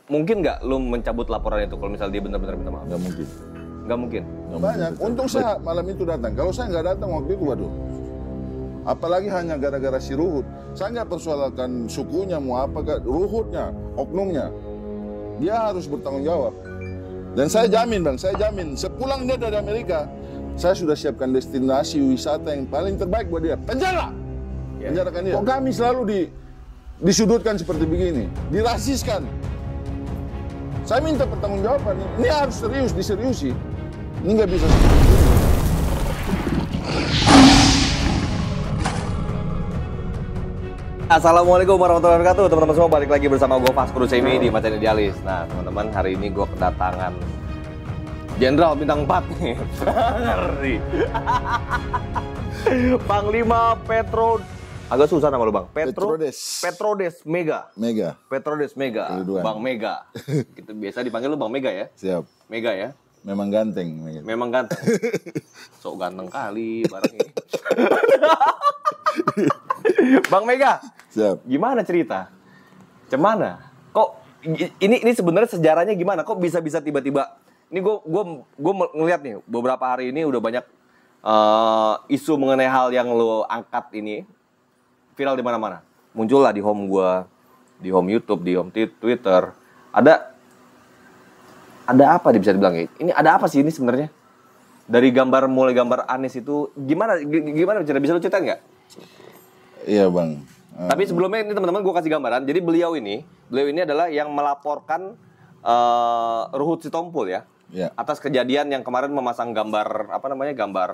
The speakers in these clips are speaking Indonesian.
mungkin nggak lu mencabut laporan itu kalau misalnya dia benar-benar minta maaf? Nggak mungkin. Nggak mungkin. Banyak. Untung saya malam itu datang. Kalau saya nggak datang waktu itu, waduh. Apalagi hanya gara-gara si Ruhut. Saya nggak persoalkan sukunya mau apa, Ruhutnya, oknumnya. Dia harus bertanggung jawab. Dan saya jamin Bang, saya jamin sepulang dia dari Amerika, saya sudah siapkan destinasi wisata yang paling terbaik buat dia. Penjara! Penjarakan dia. Kok kami selalu disudutkan seperti begini, dirasiskan. Saya minta pertanggungjawaban. Ini harus serius, diseriusi. Ini nggak bisa seperti ini. Assalamualaikum warahmatullahi wabarakatuh, teman-teman semua, balik lagi bersama gue Vasco Rusemi di Macan Idealis. Nah teman-teman, hari ini gue kedatangan Jenderal Bintang 4 nih. Ngeri. Panglima Petro, agak susah nama lu Bang. Petrodes Mega. Petrodes Mega. Bang Mega. Gitu biasa dipanggil lu Bang Mega ya? Siap. Mega ya? Memang ganteng. Memang ganteng. Sok ganteng kali barang ini. Bang Mega, siap. Gimana cerita? Cemana? Kok ini sebenarnya sejarahnya gimana? Kok bisa tiba-tiba? Ini gue ngeliat nih beberapa hari ini udah banyak isu mengenai hal yang lo angkat ini viral di mana-mana. Muncul lah di home gue, di home YouTube, di home Twitter. Ada apa bisa dibilang ya? Ini ada apa sih ini sebenarnya? Dari mulai gambar Anies itu gimana bisa lo cerita nggak? Iya Bang. Tapi sebelumnya ini teman-teman gue kasih gambaran. Jadi beliau ini adalah yang melaporkan Ruhut Sitompul ya, atas kejadian yang kemarin memasang gambar gambar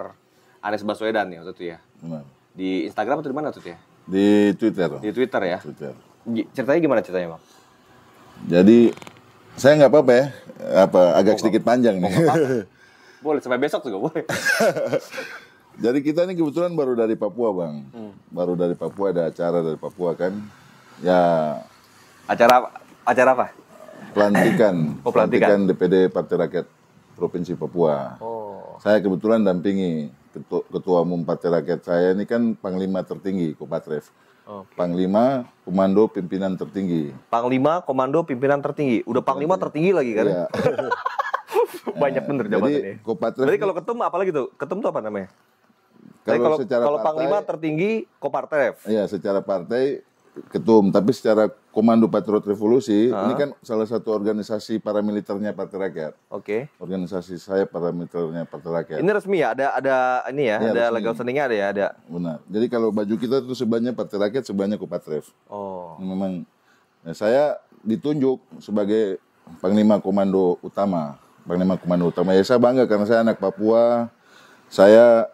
Anies Baswedan ya waktu itu ya. Benar. Di Instagram atau di mana waktu itu ya? Di Twitter. Di Twitter ya. Twitter. Ceritanya gimana ceritanya Bang? Jadi saya nggak apa-apa ya, agak sedikit panjang nih. Boleh sampai besok juga boleh. Jadi kita ini kebetulan baru dari Papua Bang. Baru dari Papua, ada acara dari Papua kan. Ya. Acara apa? Pelantikan. Pelantikan DPD Partai Rakyat Provinsi Papua. Saya kebetulan dampingi Ketua Umum Partai Rakyat saya ini kan Panglima tertinggi, Kopatref. Panglima Komando Pimpinan Tertinggi. Panglima Komando Pimpinan Tertinggi. Udah Panglima tertinggi lagi kan? Iya. Banyak bener jabatannya. Berarti kalau ketum apalagi tuh? Ketum tuh apa namanya? Kalau Panglima tertinggi Kopatref. Iya, secara partai ketum, tapi secara Komando Patriot Revolusi ini kan salah satu organisasi paramiliternya Partai Rakyat. Oke. Organisasi saya paramiliternya Partai Rakyat. Ini resmi ya? Ada ini ya? Ada resmi. Legal standing-nya ada ya? Ada. Benar. Jadi kalau baju kita itu sebenarnya Partai Rakyat, sebenarnya Kopatref. Memang saya ditunjuk sebagai Panglima Komando Utama. Ya saya bangga karena saya anak Papua. Saya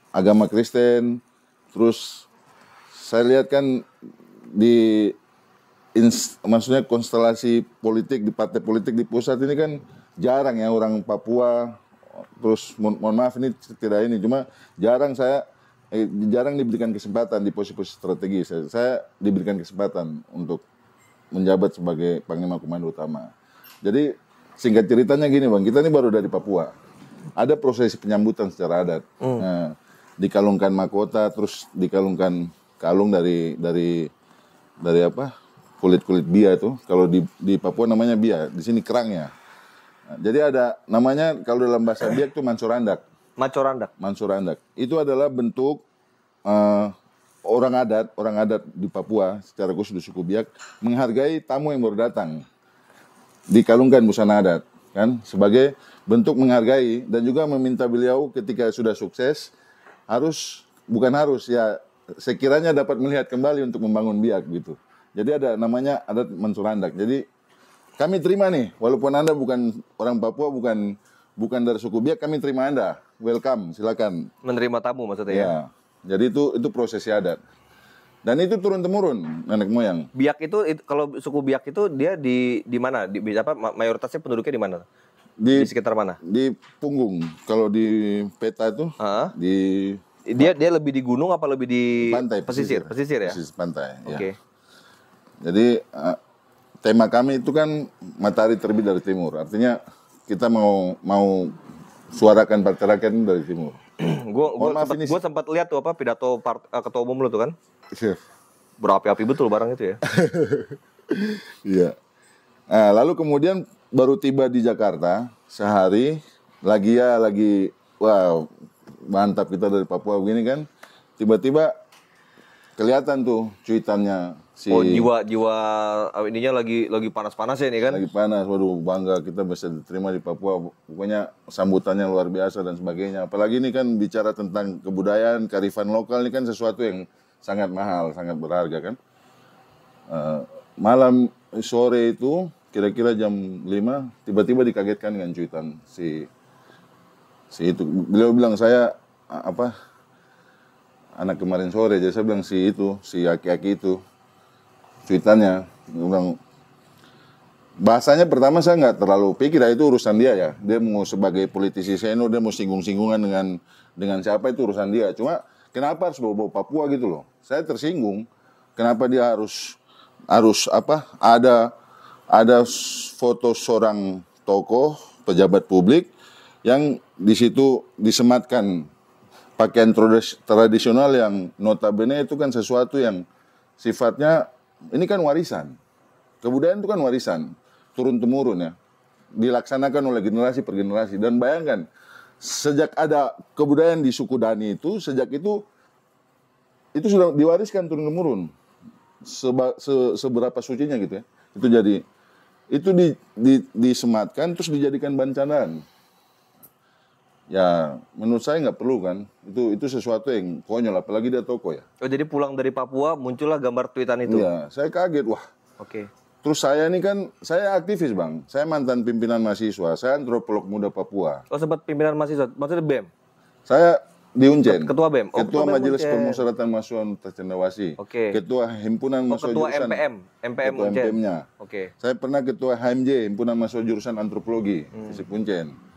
agama Kristen, terus saya lihat kan maksudnya konstelasi politik di partai politik di pusat ini kan jarang ya orang Papua, terus mohon maaf ini tidak ini, cuma jarang diberikan kesempatan di posisi strategis. Saya diberikan kesempatan untuk menjabat sebagai Panglima Komando Utama. Jadi singkat ceritanya gini Bang, kita ini baru dari Papua. Ada prosesi penyambutan secara adat. Nah, dikalungkan mahkota, terus dikalungkan kalung dari apa? Kulit bia itu. Kalau di Papua namanya bia, di sini kerangnya. Nah, jadi ada namanya kalau dalam bahasa Biak itu mansurandak. Mansurandak. Itu adalah bentuk orang adat di Papua secara khusus di suku Biak menghargai tamu yang baru datang. Dikalungkan busana adat kan sebagai bentuk menghargai dan juga meminta beliau ketika sudah sukses sekiranya dapat melihat kembali untuk membangun Biak gitu. Jadi ada namanya adat mansurandak. Jadi kami terima nih, walaupun Anda bukan orang Papua, bukan dari suku Biak, kami terima Anda. Welcome, silakan. Menerima tamu maksudnya ya. Jadi itu prosesi adat. Dan itu turun-temurun nenek moyang. Biak itu kalau suku Biak itu dia di mana? Mayoritasnya penduduknya di mana? Di sekitar mana? Di punggung. Kalau di peta itu dia lebih di gunung apa lebih di pantai, pesisir ya? Pesisir pantai. Oke. Jadi tema kami itu kan matahari terbit dari timur. Artinya kita mau suarakan Partai Rakyat dari timur. Gue sempat lihat tuh pidato ketua umum lu tuh kan. Berapi-api betul barang itu ya. Iya. Nah, lalu kemudian baru tiba di Jakarta sehari lagi wow mantap kita dari Papua begini kan, tiba-tiba kelihatan tuh cuitannya si jiwa ininya lagi panas-panas ya nih kan. lagi panas, waduh bangga kita bisa diterima di Papua, pokoknya sambutannya luar biasa dan sebagainya. Apalagi ini kan bicara tentang kebudayaan, kearifan lokal, ini kan sesuatu yang sangat mahal, sangat berharga kan. Malam sore itu kira-kira jam 5 tiba-tiba dikagetkan dengan cuitan si itu. Beliau bilang saya anak kemarin sore, jadi saya bilang si aki-aki itu cuitannya, dia bilang bahasanya pertama saya nggak terlalu pikir itu urusan dia mau sebagai politisi senior, dia mau singgung-singgungan dengan siapa itu urusan dia. Cuma kenapa harus bawa Papua gitu loh, saya tersinggung. Kenapa dia harus ada foto seorang tokoh pejabat publik yang di situ disematkan pakaian tradisional yang notabene itu kan sesuatu yang sifatnya ini kan warisan. Kebudayaan itu kan warisan turun-temurun ya. Dilaksanakan oleh generasi per generasi. Dan bayangkan, sejak ada kebudayaan di suku Dani itu, sejak itu sudah diwariskan turun-temurun. Seberapa sucinya gitu ya. Itu disematkan terus dijadikan bancanan. Ya, menurut saya nggak perlu kan. Itu sesuatu yang konyol, apalagi dia tokoh ya. Oh, jadi pulang dari Papua muncullah gambar tweetan itu. Iya, saya kaget, wah. Oke. Terus saya ini kan, saya aktivis Bang. Saya mantan pimpinan mahasiswa, saya antropolog muda Papua. Oh, sempat pimpinan mahasiswa, maksudnya BEM? Saya di Uncen. Ketua BEM? Oh, Ketua Majelis Uncen. Permusyawaratan Mahasiswa Cendrawasih. Oke. Ketua Himpunan Mahasiswa Ketua Jurusan. MPM Ketua Uncen. MPM-nya. Oke. Saya pernah Ketua HMJ, Himpunan Mahasiswa Jurusan Antropologi, FISIP Uncen.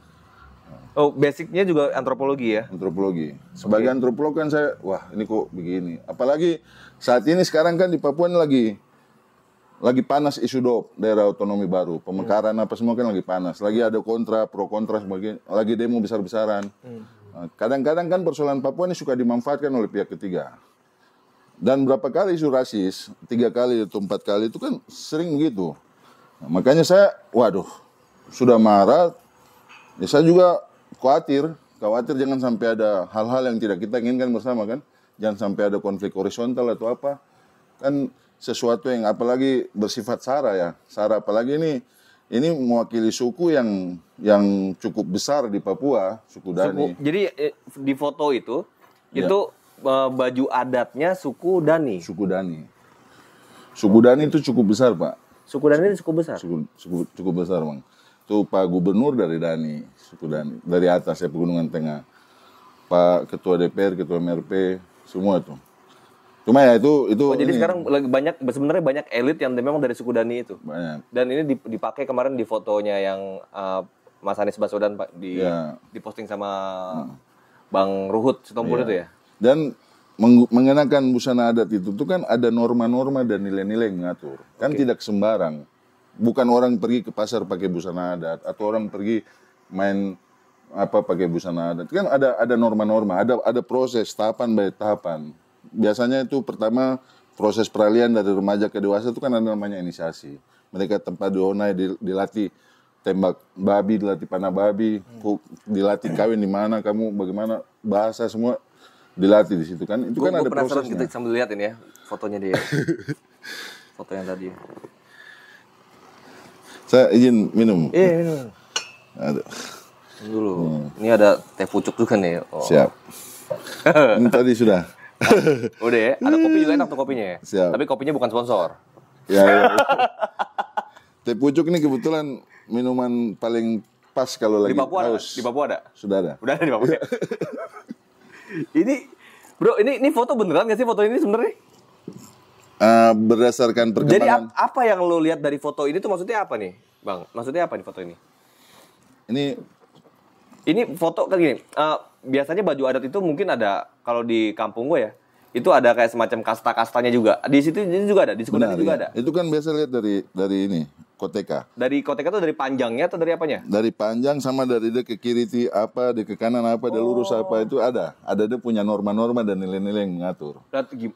Oh, basicnya juga antropologi ya? Antropologi. Sebagai antropolog kan saya, wah ini kok begini. Apalagi saat ini sekarang kan di Papua ini lagi panas isu DOP, daerah otonomi baru. Pemekaran apa semua kan lagi panas. Lagi ada pro kontra sebagainya. Lagi demo besar-besaran. Kadang-kadang kan persoalan Papua ini suka dimanfaatkan oleh pihak ketiga. Dan berapa kali isu rasis, 3 kali atau 4 kali itu kan sering begitu. Nah, makanya saya, waduh, sudah marah. Ya saya juga khawatir jangan sampai ada hal-hal yang tidak kita inginkan bersama kan. Jangan sampai ada konflik horizontal atau apa. Kan sesuatu yang apalagi bersifat sara ya. Sara apalagi ini mewakili suku yang cukup besar di Papua, suku Dani. Jadi di foto itu baju adatnya suku Dani. Suku Dani. Suku Dani itu cukup besar, Pak. Suku Dani itu cukup besar. Cukup besar, Bang. Itu Pak Gubernur dari Dani, suku Dani, dari atas ya Pegunungan Tengah. Pak Ketua DPR, Ketua MRP, semua itu. Cuma ya itu jadi sekarang sebenarnya banyak elit yang memang dari suku Dani itu. Banyak. Dan ini dipakai kemarin di fotonya yang Mas Anies Baswedan Pak diposting sama Bang Ruhut Sitompul itu ya. Dan mengenakan busana adat itu tuh kan ada norma-norma dan nilai-nilai yang mengatur. Kan tidak sembarang. Bukan orang pergi ke pasar pakai busana adat atau orang pergi main pakai busana adat. Kan ada norma-norma, ada proses tahapan by tahapan. Biasanya itu pertama proses peralihan dari remaja ke dewasa itu kan ada namanya inisiasi. Mereka tempat dionai dilatih tembak babi, dilatih panah babi, dilatih kawin di mana, kamu bagaimana, bahasa semua dilatih di situ kan. Itu kan ada prosesnya. Kita sambil lihat ini ya fotonya dia. Foto yang tadi. Saya izin minum. Iya, minum. Aduh. Dulu. Ini ada teh pucuk juga nih. Oh. Siap. Ini tadi sudah. Udah ya, ada kopi juga enak tuh kopinya ya. Siap. Tapi kopinya bukan sponsor. Ya. Teh pucuk ini kebetulan minuman paling pas kalau lagi haus. Di Papua ada? Sudah ada. Udah ada di Papua. Ini, bro, ini foto beneran nggak sih foto ini sebenarnya? Berdasarkan perkembangan. Jadi apa yang lo lihat dari foto ini tuh maksudnya apa nih, Bang? Maksudnya apa nih foto ini? Ini foto kan gini. Biasanya baju adat itu mungkin ada kalau di kampung gue ya. Itu ada kayak semacam kasta-kastanya juga. Di situ juga ada, di suku Dani juga ada. Itu kan biasa lihat dari ini, koteka. Dari koteka tuh dari panjangnya atau dari apanya? Dari panjang sama dari dia ke kiri apa, dia ke kanan apa, dia lurus apa itu ada. Ada dia punya norma-norma dan nilai-nilai yang mengatur.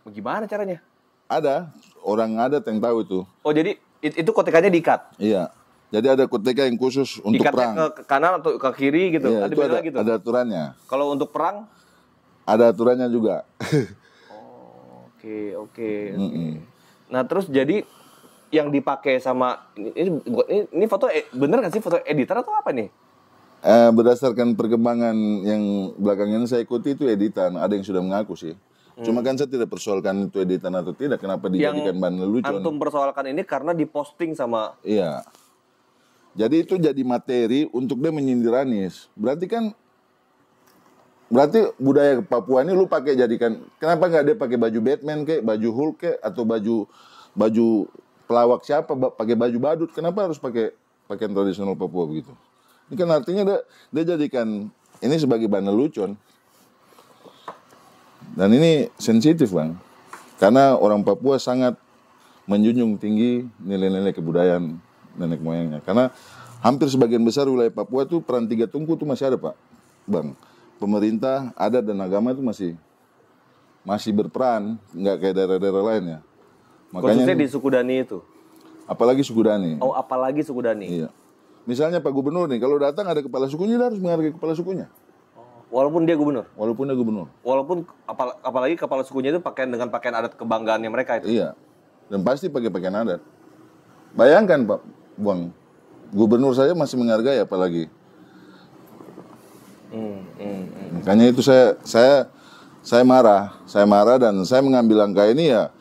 Gimana caranya? Ada orang adat yang tahu itu. Oh, jadi itu kotekannya diikat? Iya. Jadi ada koteka yang khusus untuk Ikatnya perang. ke kanan atau ke kiri gitu? Iya, Ada itu beda gitu? ada aturannya. Kalau untuk perang? Ada aturannya juga. Oh, oke. Nah, terus jadi yang dipakai sama ini foto bener nggak sih foto editor atau apa nih? Berdasarkan perkembangan yang belakangan ini saya ikuti itu editan. Ada yang sudah mengaku sih. Cuma kan saya tidak persoalkan itu editan atau tidak. Kenapa dijadikan bahan lelucon? Antum persoalkan ini karena diposting sama... Iya. Jadi itu jadi materi untuk dia menyindir Anies. Berarti budaya Papua ini lu pakai jadikan. Kenapa nggak dia pakai baju Batman kek, baju Hulk kek, atau baju pelawak siapa, pakai baju badut? Kenapa harus pakai pakaian tradisional Papua begitu? Ini kan artinya dia jadikan ini sebagai bahan lelucon. Dan ini sensitif, Bang. Karena orang Papua sangat menjunjung tinggi nilai-nilai kebudayaan nenek moyangnya. Karena hampir sebagian besar wilayah Papua tuh peran tiga tungku tuh masih ada, Pak. Bang. Pemerintah, adat dan agama itu masih berperan, nggak kayak daerah-daerah lainnya. Makanya khususnya di suku Dani itu. Apalagi suku Dani. Oh, apalagi suku Dani. Iya. Misalnya Pak Gubernur nih, kalau datang ada kepala sukunya, dia harus menghargai kepala sukunya. Walaupun dia gubernur. Walaupun apalagi kepala sukunya itu dengan pakaian adat kebanggaannya mereka itu. Iya. Dan pasti pakai pakaian adat. Bayangkan Pak Buang, gubernur saya masih menghargai apalagi. Makanya itu saya marah dan saya mengambil langkah ini ya.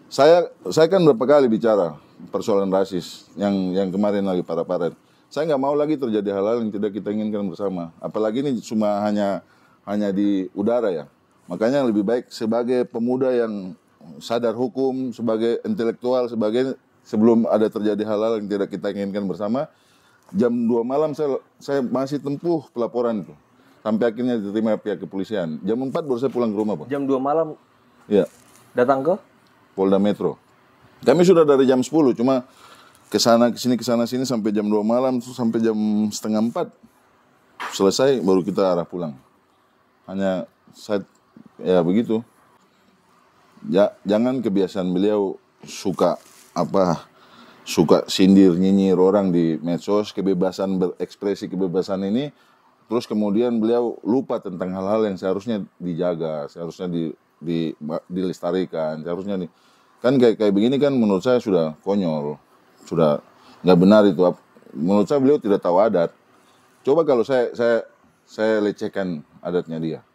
Saya kan berapa kali bicara persoalan rasis yang kemarin lagi parah-parah. Saya nggak mau lagi terjadi hal-hal yang tidak kita inginkan bersama. Apalagi ini cuma hanya di udara ya. Makanya lebih baik sebagai pemuda yang sadar hukum, sebagai intelektual, sebelum ada terjadi hal-hal yang tidak kita inginkan bersama, jam 2 malam saya masih tempuh pelaporan itu. Sampai akhirnya diterima pihak kepolisian. Jam 4 baru saya pulang ke rumah, Pak. Jam 2 malam? Iya. Datang ke? Polda Metro. Kami sudah dari jam 10, cuma kesana sini sampai jam 2 malam, terus sampai jam setengah 4. Selesai, baru kita arah pulang. Hanya ya begitu. Ya, jangan kebiasaan beliau suka sindir nyinyir orang di medsos, kebebasan berekspresi, kebebasan ini, terus kemudian beliau lupa tentang hal-hal yang seharusnya dijaga, seharusnya dilestarikan, seharusnya kan kayak begini kan menurut saya sudah konyol, sudah nggak benar itu. Menurut saya beliau tidak tahu adat. Coba kalau saya lecehkan adatnya dia,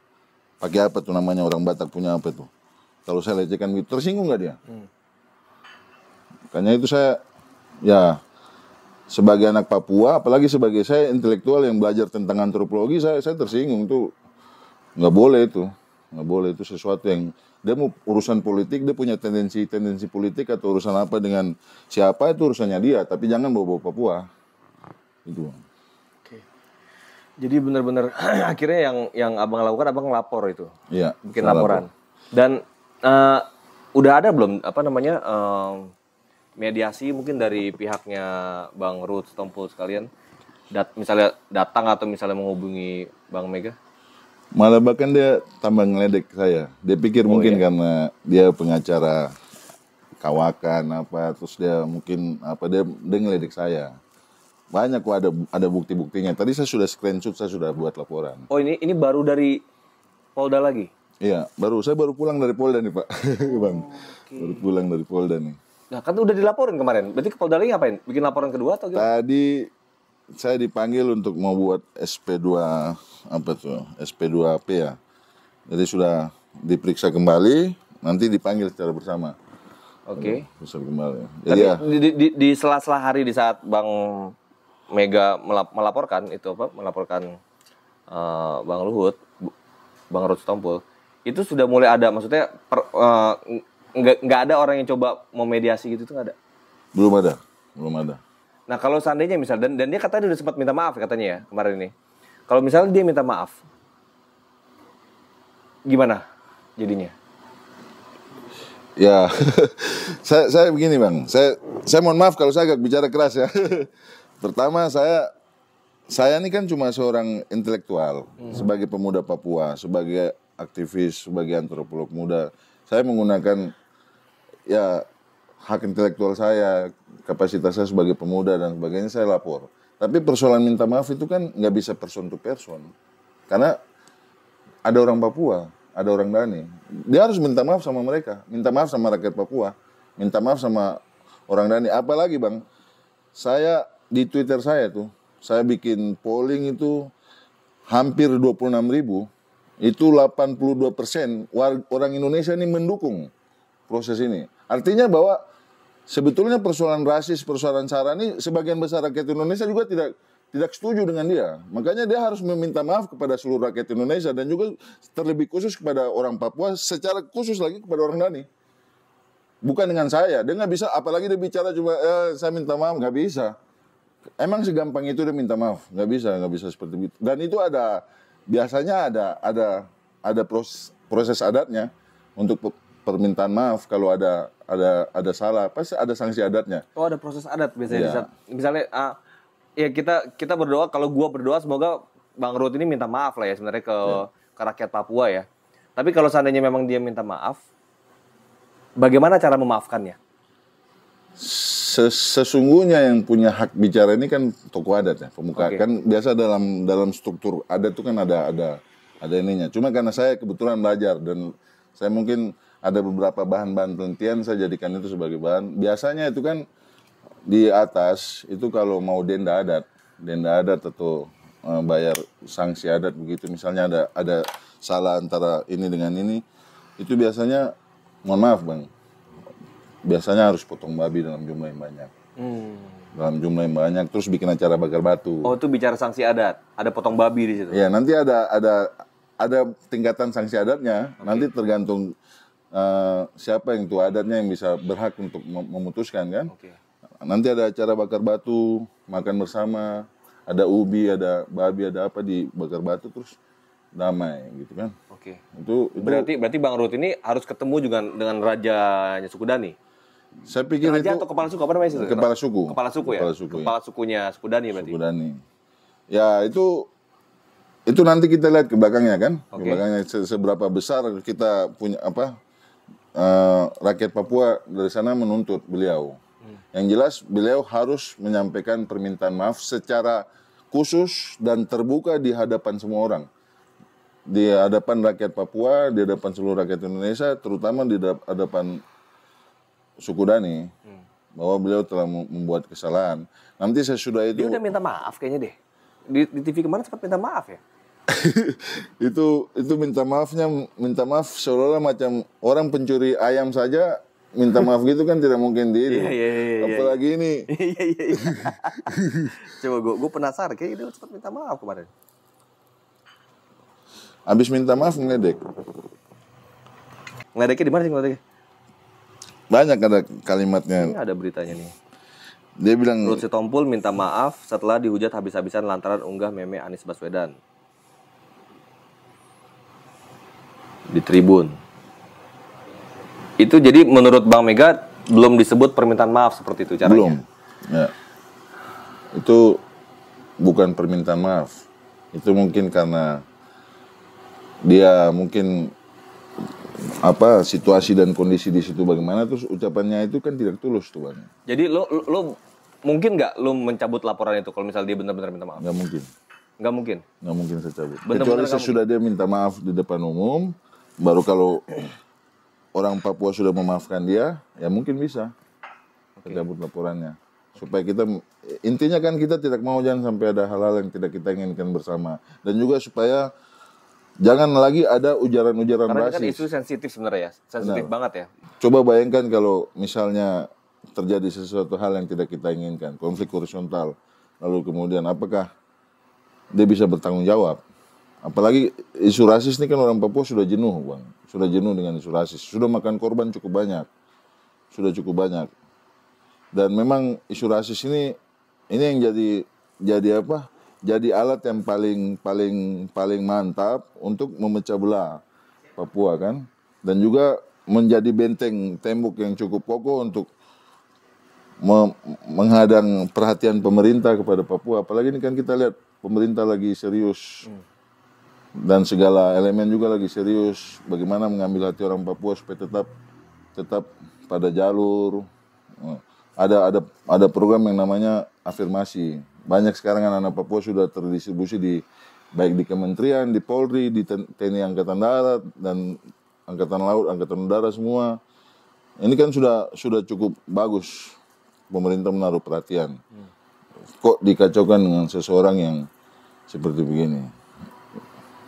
pakai apa tuh namanya, orang Batak punya apa tuh? Kalau saya lecehkan gitu, tersinggung nggak dia? Makanya itu saya, ya sebagai anak Papua, apalagi sebagai saya intelektual yang belajar tentang antropologi, saya tersinggung. Itu nggak boleh itu sesuatu yang dia mau urusan politik, dia punya tendensi politik atau urusan apa dengan siapa, itu urusannya dia, tapi jangan bawa Papua. Itu. Oke. Jadi benar-benar akhirnya yang abang lakukan, abang lapor itu. Iya. Bikin laporan. Dan udah ada belum mediasi mungkin dari pihaknya Bang Ruth Sitompul sekalian, misalnya datang atau misalnya menghubungi Bang Mega? Malah bahkan dia tambah ngeledek saya. Dia pikir mungkin karena dia pengacara kawakan terus dia mungkin dia ngeledek saya. Banyak kok ada bukti-buktinya. Tadi saya sudah screenshot, saya sudah buat laporan. Oh, ini baru dari Polda lagi? Iya, saya baru pulang dari Polda nih, Pak. Bang. Okay. Baru pulang dari Polda nih. Nah, kan udah dilaporin kemarin. Berarti ke Polda lagi ngapain? Bikin laporan kedua atau gimana? Tadi saya dipanggil untuk mau buat SP2P ya. Jadi sudah diperiksa kembali, nanti dipanggil secara bersama. Oke. Periksa kembali. Jadi ya, di sela-sela hari di saat Bang Mega melaporkan Bang Luhut, Bang Ruth Sitompul, itu sudah mulai ada, maksudnya nggak ada orang yang coba memediasi gitu, itu nggak ada? Belum ada. Nah, kalau seandainya misal dan dia katanya udah sempat minta maaf katanya ya kemarin ini. Kalau misalnya dia minta maaf, gimana jadinya? Ya, saya begini Bang, saya mohon maaf kalau saya agak bicara keras ya. Pertama saya ini kan cuma seorang intelektual, sebagai pemuda Papua, sebagai aktivis, sebagai antropolog muda. Saya menggunakan ya hak intelektual saya, kapasitas saya sebagai pemuda dan sebagainya saya lapor. Tapi persoalan minta maaf itu kan nggak bisa person to person. Karena ada orang Papua, ada orang Dani. Dia harus minta maaf sama mereka, minta maaf sama rakyat Papua, minta maaf sama orang Dani. Apalagi Bang, saya di Twitter saya tuh, saya bikin polling itu hampir 26.000, itu 82% orang Indonesia ini mendukung proses ini. Artinya bahwa sebetulnya persoalan rasis, persoalan SARA ini sebagian besar rakyat Indonesia juga tidak setuju dengan dia. Makanya dia harus meminta maaf kepada seluruh rakyat Indonesia dan juga terlebih khusus kepada orang Papua, secara khusus lagi kepada orang Dani. Bukan dengan saya, dia nggak bisa, apalagi dia bicara cuma saya minta maaf, nggak bisa. Emang segampang itu dia minta maaf, nggak bisa seperti itu. Dan itu biasanya ada proses adatnya untuk permintaan maaf kalau ada salah, pasti ada sanksi adatnya. Oh, ada proses adat biasanya. Misalnya ya kita berdoa, kalau gua berdoa semoga Bang Ruhut ini minta maaf lah ya sebenarnya ke rakyat Papua ya. Tapi kalau seandainya memang dia minta maaf, bagaimana cara memaafkannya? Sesungguhnya yang punya hak bicara ini kan tokoh adat ya, pemuka. Kan biasa dalam struktur adat itu kan ada ininya. Cuma karena saya kebetulan belajar dan saya mungkin ada beberapa bahan-bahan penelitian, saya jadikan itu sebagai bahan. Biasanya itu kan di atas itu kalau mau denda adat atau bayar sanksi adat begitu, misalnya ada salah antara ini dengan ini, itu biasanya mohon maaf Bang, biasanya harus potong babi dalam jumlah yang banyak. Dalam jumlah yang banyak, terus bikin acara bakar batu. Oh, itu bicara sanksi adat, ada potong babi di situ. Ya, nanti ada tingkatan sanksi adatnya. Nanti tergantung siapa yang tua adatnya yang bisa berhak untuk memutuskan kan. Nanti ada acara bakar batu, makan bersama, ada ubi, ada babi, ada apa di bakar batu, terus damai gitu kan. Itu berarti Bang Ruhut ini harus ketemu juga dengan rajanya suku Dani. Saya pikir Raja itu atau kepala suku apa namanya itu? Kepala suku. Kepala suku ya. Kepala sukunya suku Dani berarti. Suku Dani. Ya itu nanti kita lihat ke belakangnya kan. Ke belakangnya seberapa besar kita punya rakyat Papua dari sana menuntut beliau. Yang jelas beliau harus menyampaikan permintaan maaf secara khusus dan terbuka di hadapan semua orang. Di hadapan rakyat Papua, di hadapan seluruh rakyat Indonesia, terutama di hadapan suku Dani, bahwa beliau telah membuat kesalahan. Nanti sesudah itu... Dia udah minta maaf kayaknya deh. Di TV kemarin sempat minta maaf ya? itu minta maaf seolah-olah macam orang pencuri ayam saja minta maaf gitu kan tidak mungkin diri. Apalagi ini. Iya. Coba gue penasaran, kayaknya dia sempat minta maaf kemarin. Habis minta maaf ngeledek. Ngeledeknya di mana sih ngeledeknya? Banyak ada kalimatnya. Ini ada beritanya nih. Dia bilang Ruhut Sitompul minta maaf setelah dihujat habis-habisan lantaran unggah meme Anies Baswedan. Di Tribun. Itu jadi menurut Bang Mega belum disebut permintaan maaf seperti itu caranya? Belum. Ya. Itu bukan permintaan maaf. Itu mungkin karena dia mungkin situasi dan kondisi di situ bagaimana, terus ucapannya itu kan tidak tulus tuh Bang. Jadi lo mungkin nggak lo mencabut laporan itu kalau misalnya dia benar-benar minta maaf? Nggak mungkin. Nggak mungkin? Nggak mungkin saya cabut. Bener-bener kecuali sesudah dia minta maaf di depan umum, baru kalau orang Papua sudah memaafkan dia, ya mungkin bisa cabut laporannya. Supaya kita, intinya kan kita tidak mau jangan sampai ada hal-hal yang tidak kita inginkan bersama. Dan juga supaya jangan lagi ada ujaran-ujaran rasis. Karena kan isu sensitif sebenarnya ya, sensitif banget ya. Coba bayangkan kalau misalnya terjadi sesuatu hal yang tidak kita inginkan, konflik horizontal, lalu kemudian apakah dia bisa bertanggung jawab? Apalagi isu rasis ini kan orang Papua sudah jenuh Bang, sudah jenuh dengan isu rasis, sudah makan korban cukup banyak, sudah cukup banyak. Dan memang isu rasis ini yang jadi alat yang paling mantap untuk memecah belah Papua kan, dan juga menjadi benteng tembok yang cukup kokoh untuk menghadang perhatian pemerintah kepada Papua. Apalagi ini kan kita lihat pemerintah lagi serius dan segala elemen juga lagi serius bagaimana mengambil hati orang Papua supaya tetap pada jalur. Ada program yang namanya afirmasi. Banyak sekarang anak-anak Papua sudah terdistribusi baik di kementerian, di Polri, di TNI Angkatan Darat dan Angkatan Laut, Angkatan Udara semua. Ini kan sudah cukup bagus pemerintah menaruh perhatian. Kok dikacaukan dengan seseorang yang seperti begini?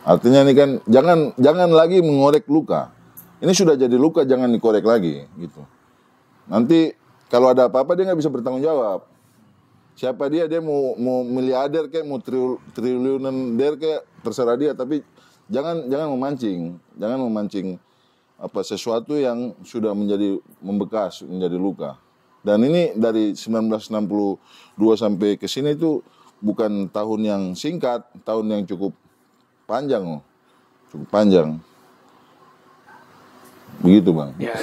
Artinya ini kan jangan lagi mengorek luka. Ini sudah jadi luka, jangan dikorek lagi gitu. Nanti kalau ada apa-apa dia nggak bisa bertanggung jawab. Siapa dia mau miliarder kayak mau triliuner kayak terserah dia, tapi jangan memancing apa sesuatu yang sudah membekas, menjadi luka. Dan ini dari 1962 sampai ke sini itu bukan tahun yang singkat, tahun yang cukup panjang. Cukup panjang. Begitu, Bang. Ya.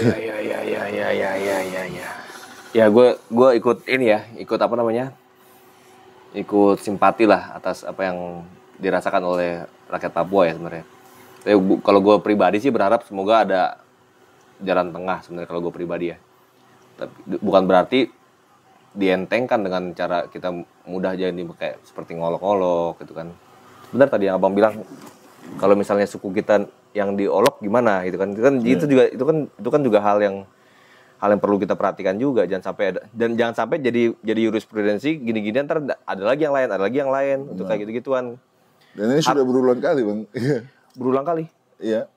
Ya, gue ikut ini ya, ikut simpati lah atas apa yang dirasakan oleh rakyat Papua ya sebenarnya. Tapi kalau gue pribadi sih berharap semoga ada jalan tengah sebenarnya kalau gue pribadi ya. Tapi bukan berarti dientengkan dengan cara kita mudah jadi kayak seperti ngolok-ngolok gitu kan. Benar tadi yang Abang bilang kalau misalnya suku kita yang diolok gimana gitu kan. Itu kan juga hal yang perlu kita perhatikan juga, jangan sampai jadi jurisprudensi gini-gini ntar ada lagi yang lain untuk kayak gitu-gituan. Dan ini sudah berulang kali, Bang. Berulang kali. Iya.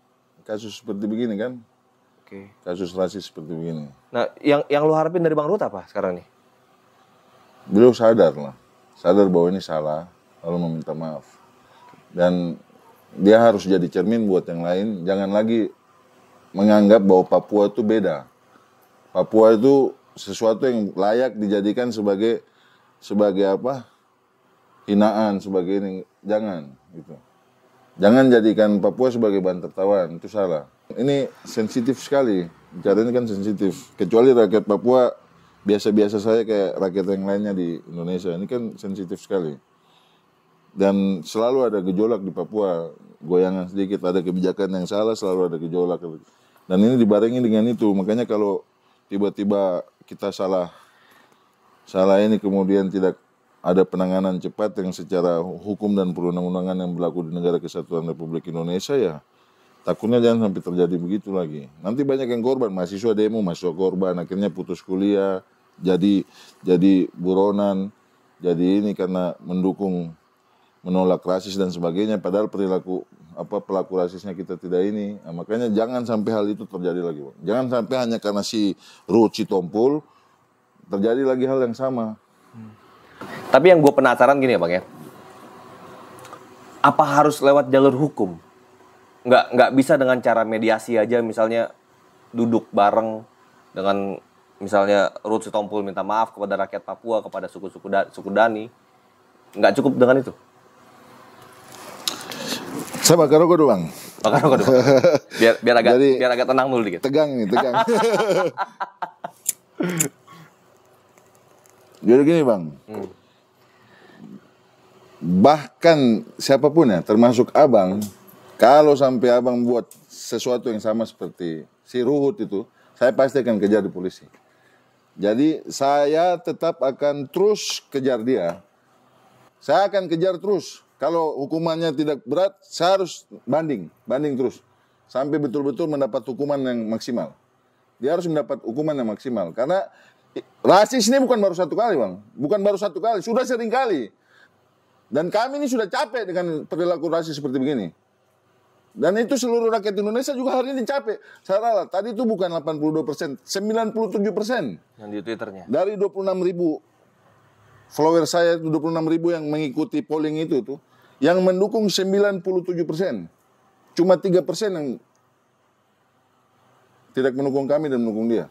Kasus seperti begini kan. Oke. Kasus rasis seperti begini. Nah, yang lu harapin dari Bang Ruhut apa sekarang nih? Beliau sadar bahwa ini salah, lalu meminta maaf. Dan dia harus jadi cermin buat yang lain, jangan lagi menganggap bahwa Papua itu beda. Papua itu sesuatu yang layak dijadikan sebagai apa? Hinaan, sebagai ini. Jangan gitu. Jangan jadikan Papua sebagai bahan tertawaan, itu salah. Ini sensitif sekali. Bicara ini kan sensitif. Kecuali rakyat Papua biasa-biasa saja kayak rakyat yang lainnya di Indonesia. Ini kan sensitif sekali. Dan selalu ada gejolak di Papua. Goyangan sedikit, ada kebijakan yang salah, selalu ada gejolak. Dan ini dibarengi dengan itu. Makanya kalau tiba-tiba kita salah ini kemudian tidak ada penanganan cepat yang secara hukum dan perundang-undangan yang berlaku di Negara Kesatuan Republik Indonesia, ya takutnya jangan sampai terjadi begitu lagi. Nanti banyak yang korban, mahasiswa demo, mahasiswa korban, akhirnya putus kuliah, jadi buronan, jadi ini karena menolak rasis dan sebagainya, padahal pelaku rasisnya kita tidak ini. Nah, makanya jangan sampai hal itu terjadi lagi, Bang. Jangan sampai hanya karena si Ruhut Sitompul terjadi lagi hal yang sama. Tapi yang gue penasaran gini ya, Bang ya. Apa harus lewat jalur hukum? Nggak bisa dengan cara mediasi aja, misalnya duduk bareng dengan misalnya Ruhut Sitompul minta maaf kepada rakyat Papua, kepada suku Dani. Nggak cukup dengan itu? Saya bakar rokok dulu, Bang. Bakar rokok dulu. Biar agak tenang dulu dikit. Tegang. Jadi gini, Bang. Bahkan siapapun ya, termasuk Abang, kalau sampai Abang buat sesuatu yang sama seperti si Ruhut itu, saya pasti akan kejar di polisi. Jadi saya tetap akan terus kejar dia. Saya akan kejar terus. Kalau hukumannya tidak berat, saya harus banding terus. Sampai betul-betul mendapat hukuman yang maksimal. Dia harus mendapat hukuman yang maksimal. Karena rasis ini bukan baru satu kali, Bang. Bukan baru satu kali, sudah sering kali. Dan kami ini sudah capek dengan perilaku rasis seperti begini. Dan itu seluruh rakyat Indonesia juga hari ini capek. Saya ralat, tadi itu bukan 82%, 97%. Yang di Twitternya. Dari 26.000 follower saya, 26.000 yang mengikuti polling itu tuh, yang mendukung 97%. Cuma 3% yang tidak mendukung kami dan mendukung dia.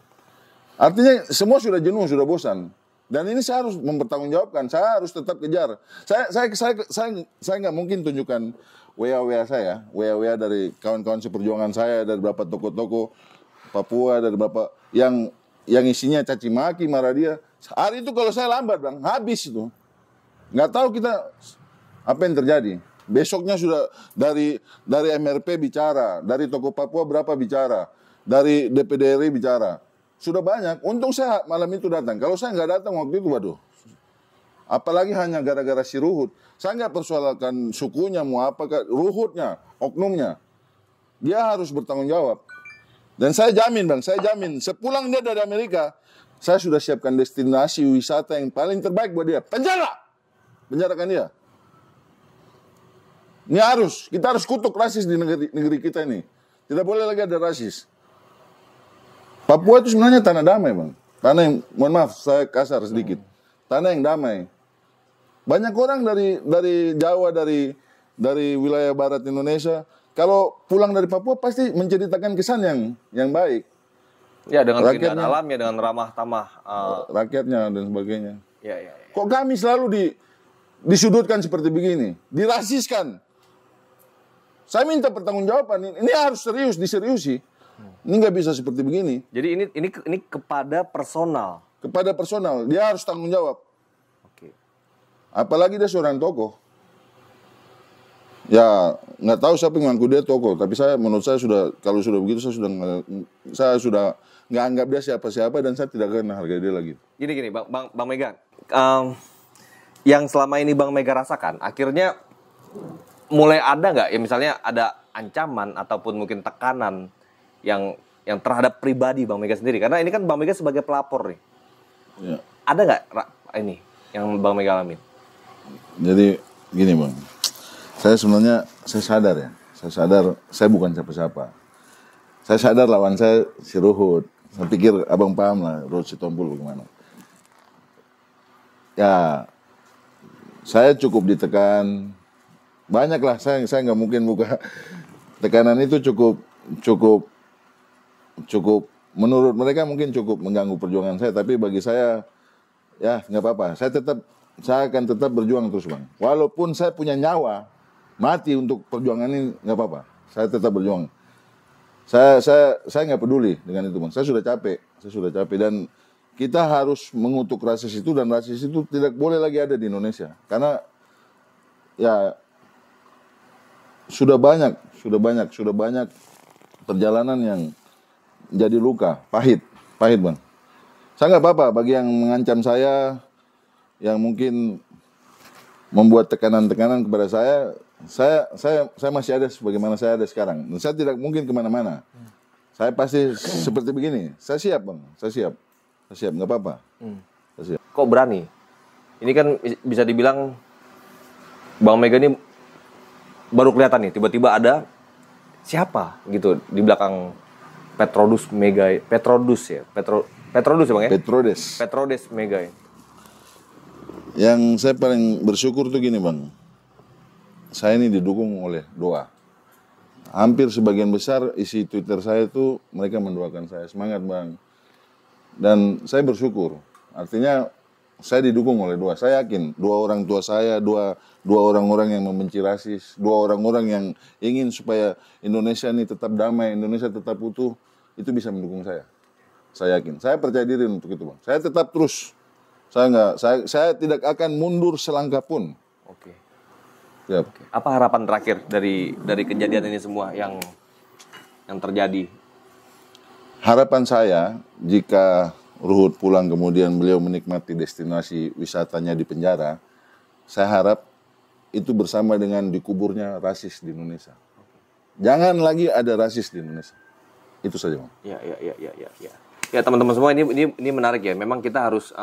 Artinya semua sudah jenuh, sudah bosan. Dan ini saya harus mempertanggungjawabkan. Saya harus tetap kejar. Saya nggak mungkin tunjukkan WA saya, WA dari kawan-kawan seperjuangan saya, dari beberapa toko-toko Papua, dari beberapa yang isinya caci maki, marah dia. Hari itu kalau saya lambat, Bang, habis itu. Nggak tahu kita apa yang terjadi. Besoknya sudah dari MRP bicara, dari toko Papua berapa bicara, dari DPD RI bicara. Sudah banyak. Untung saya malam itu datang. Kalau saya nggak datang waktu itu, waduh. Apalagi hanya gara-gara si Ruhut. Saya nggak persoalkan sukunya, mau apa, Ruhutnya, oknumnya. Dia harus bertanggung jawab. Dan saya jamin, Bang, saya jamin. Sepulang dia dari Amerika, saya sudah siapkan destinasi wisata yang paling terbaik buat dia. Penjarakan dia. Ini kita harus kutuk rasis di negeri kita ini. Tidak boleh lagi ada rasis. Papua itu sebenarnya tanah damai, Bang. Tanah yang, mohon maaf, saya kasar sedikit. Tanah yang damai. Banyak orang dari Jawa, dari wilayah barat Indonesia, kalau pulang dari Papua pasti menceritakan kesan yang baik. Ya, dengan keindahan alamnya, dengan ramah tamah rakyatnya dan sebagainya. Ya. Kok kami selalu disudutkan seperti begini, dirasiskan? Saya minta pertanggungjawaban. Ini harus diseriusi. Ini nggak bisa seperti begini. Jadi ini kepada personal. Kepada personal, dia harus tanggung jawab. Oke. Apalagi dia seorang tokoh. Ya nggak tahu siapa yang ngaku dia tokoh, tapi menurut saya kalau sudah begitu saya sudah nggak anggap dia siapa-siapa dan saya tidak akan hargai dia lagi. Gini, Bang Mega, yang selama ini Bang Mega rasakan, akhirnya mulai ada nggak ya, misalnya ada ancaman ataupun mungkin tekanan yang terhadap pribadi Bang Mega sendiri, karena ini kan Bang Mega sebagai pelapor nih. Ya. Ada nggak ini yang Bang Mega alamin? Jadi gini, Bang, saya sadar saya bukan siapa-siapa. Saya sadar lawan saya si Ruhut. Saya pikir abang paham lah Ruhut Sitompul bagaimana. Ya, saya cukup ditekan. Banyak lah, saya nggak mungkin buka. Tekanan itu cukup menurut mereka mungkin cukup mengganggu perjuangan saya, tapi bagi saya ya nggak apa-apa. Saya akan tetap berjuang terus, Bang. Walaupun saya punya nyawa mati untuk perjuangan ini, nggak apa-apa. Saya tetap berjuang. Saya nggak peduli dengan itu, Bang. Saya sudah capek dan kita harus mengutuk rasis itu, dan rasis itu tidak boleh lagi ada di Indonesia. Karena ya sudah banyak perjalanan yang jadi luka, pahit, Bang. Saya nggak apa-apa bagi yang mengancam saya, yang mungkin membuat tekanan-tekanan kepada saya masih ada sebagaimana saya ada sekarang. Dan saya tidak mungkin kemana-mana. Saya pasti seperti begini. Saya siap, Bang. Saya siap, nggak apa-apa. Saya siap. Kok berani? Ini kan bisa dibilang Bang Mega ini baru kelihatan nih, tiba-tiba ada siapa gitu di belakang Petrodes Mega, Petrodes ya Bang ya? Petrodes Mega. Yang saya paling bersyukur tuh gini, Bang. Saya ini didukung oleh doa. Hampir sebagian besar isi Twitter saya itu mereka mendoakan saya. Semangat, Bang. Dan saya bersyukur. Artinya saya didukung oleh doa. Saya yakin dua orang tua saya, dua orang-orang yang membenci rasis, dua orang-orang yang ingin supaya Indonesia ini tetap damai, Indonesia tetap utuh, itu bisa mendukung saya. Saya yakin. Saya percaya diri untuk itu, Bang. Saya tetap terus. Saya tidak akan mundur selangkah pun. Oke. Siap. Apa harapan terakhir dari kejadian ini semua yang terjadi? Harapan saya jika Ruhut pulang kemudian beliau menikmati destinasi wisatanya di penjara, saya harap itu bersama dengan dikuburnya rasis di Indonesia. Jangan lagi ada rasis di Indonesia. Itu saja, Bang. Ya. Ya, teman-teman semua, ini menarik ya. Memang kita harus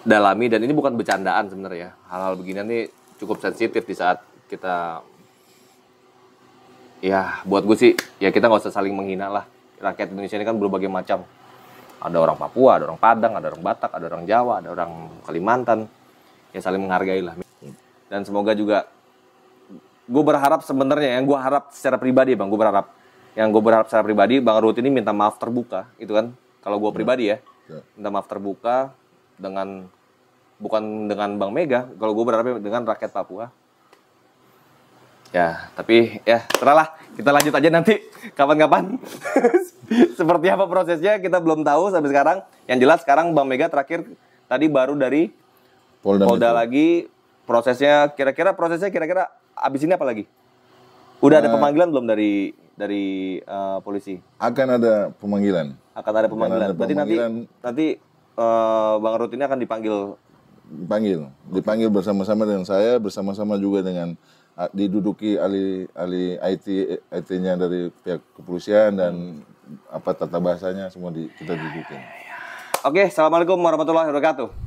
dalami, dan ini bukan bercandaan sebenarnya. Hal-hal begini ini cukup sensitif di saat kita, ya buat gue sih, ya kita nggak usah saling menghina lah. Rakyat Indonesia ini kan berbagai macam. Ada orang Papua, ada orang Padang, ada orang Batak, ada orang Jawa, ada orang Kalimantan. Ya saling menghargai lah. Dan semoga juga, gue berharap sebenarnya, yang gue harap secara pribadi, Bang, yang gue berharap secara pribadi, Bang Ruhut ini minta maaf terbuka, itu kan, kalau gue pribadi ya, minta maaf terbuka bukan dengan Bang Mega, kalau gue berharap dengan rakyat Papua. Ya, tapi ya terserahlah, kita lanjut aja nanti kapan-kapan. Seperti apa prosesnya kita belum tahu sampai sekarang. Yang jelas sekarang Bang Mega terakhir tadi baru dari Polda lagi. Prosesnya kira-kira abis ini apa lagi? Udah ada pemanggilan belum dari dari polisi? Akan ada pemanggilan. Akan ada pemanggilan. Berarti nanti Bang Ruth ini akan dipanggil bersama-sama dengan saya, bersama-sama juga dengan diduduki ahli IT-nya dari pihak kepolisian dan tata bahasanya semua kita dudukin. Oke, assalamualaikum warahmatullahi wabarakatuh.